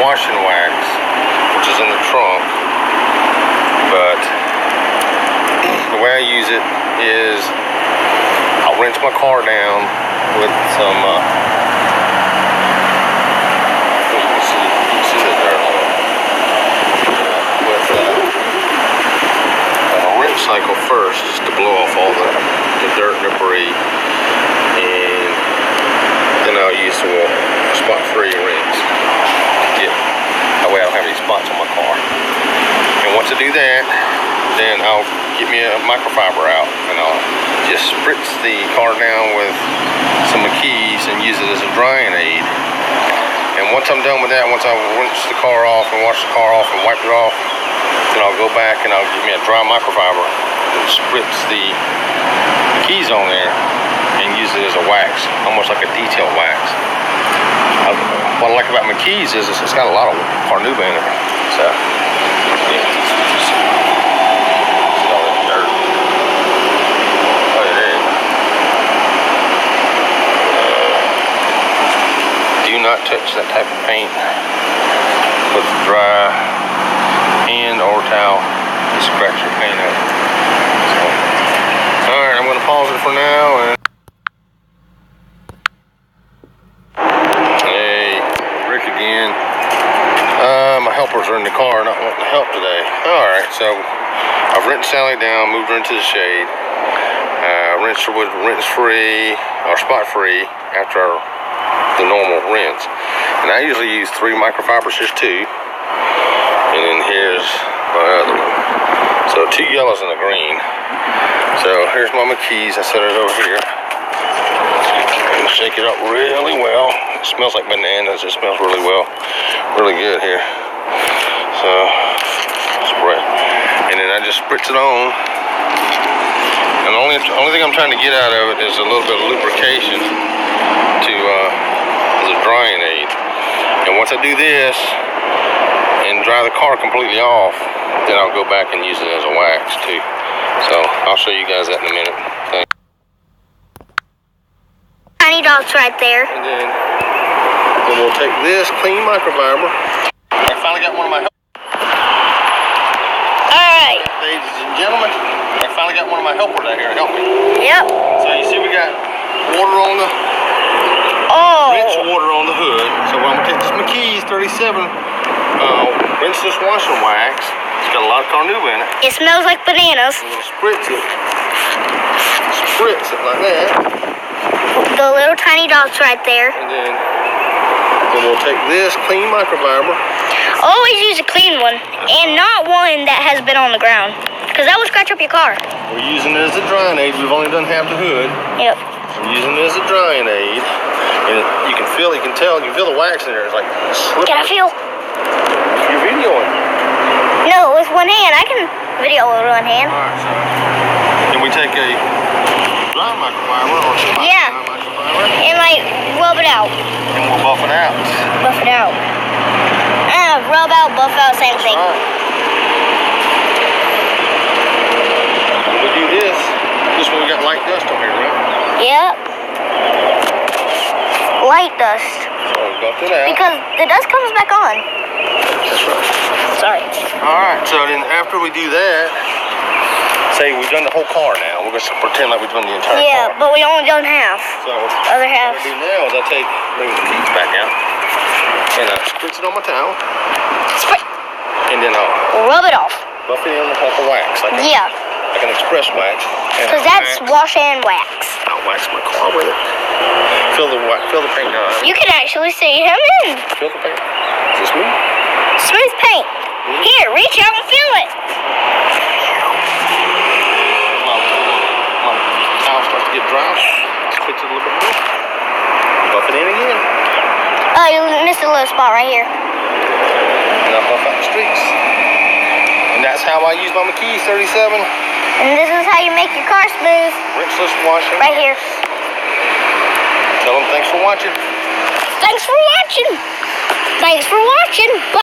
Wash N Wax, which is in the trunk. But the way I use it is I'll rinse my car down with some you can see the dirt on it. With a rinse cycle first, just to blow off all the dirt and debris, and then I'll use a spot-free rinse to get that way I don't have any spots on my car. And once I do that, then I'll get me a microfiber out and I'll just spritz the car down with some Mckees and use it as a drying aid. And once I'm done with that, once I rinse the car off and wash the car off and wipe it off, then I'll go back and I'll get me a dry microfiber and spritz the Mckees on there and use it as a wax, almost like a detail wax. What I like about Mckees is it's got a lot of carnauba in it. So, yeah. See all that dirt. Oh, it is. Do not touch that type of paint with a dry hand or towel to scratch your paint up. So, alright, I'm going to pause it for now. And again, my helpers are in the car not wanting to help today. Alright, so I've rinsed Sally down, moved her into the shade, rinsed her with rinse free or spot free after the normal rinse. And I usually use 3 microfibers, just 2. And then here's my other one. So 2 yellows and a green. So here's my Mckees. I set it over here. And shake it up really well. It smells like bananas. It smells really well. Really good here. So, spray. And then I just spritz it on. And the only thing I'm trying to get out of it is a little bit of lubrication to as a drying aid. And once I do this and dry the car completely off, then I'll go back and use it as a wax too. So I'll show you guys that in a minute. Thanks. Tiny dots right there. And then we'll take this clean microfiber. I finally got one of my helpers. Alright. Ladies and gentlemen, I finally got one of my helpers out here to help me. Yep. So you see we got water on the rinse water on the hood. So I'm gonna take this Mckees37 rinseless Wash N Wax. It's got a lot of carnauba in it. It smells like bananas. I'm gonna spritz it like that. The little tiny dots right there. And then we'll take this clean microfiber. Always use a clean one, and not one that has been on the ground, because that will scratch up your car. We're using it as a drying aid. We've only done half the hood. Yep. We're using it as a drying aid. And you can feel the wax in there. It's like slippery. Can I feel? You're videoing. No, with one hand. I can video with one hand. Alright, so then we take a dry microfiber or some microfiber. And like rub it out. And we'll buff it out. Buff it out. Rub out, buff out, same thing. Right. When we do this when we got light dust on here, right? Yep. Light dust. So we buffed it out. Because the dust comes back on. That's right. Sorry. Alright, so then after we do that, say we've done the whole car now. We're going to pretend like we've done the entire car. Yeah, but we only done half. So other half. what I do now is I bring the Mckees back out, and I spritz it on my towel. Spray. And then I'll rub it off. Buff it in with a wax. Like an express wax. Because that's Wash N Wax. I'll wax my car with it. Fill the paint down. You can actually see him in. Feel the paint. Is this me? Smooth paint. Here, reach out and feel it. My towel starts to get dry. Spritz it a little bit more. Buff it in again. Oh, you missed a little spot right here. And I'll buff out the streaks. And that's how I use my Mckees37. And this is how you make your car smooth. Rinseless Wash N Wax. Right here. Tell them thanks for watching. Thanks for watching. Thanks for watching. Bye.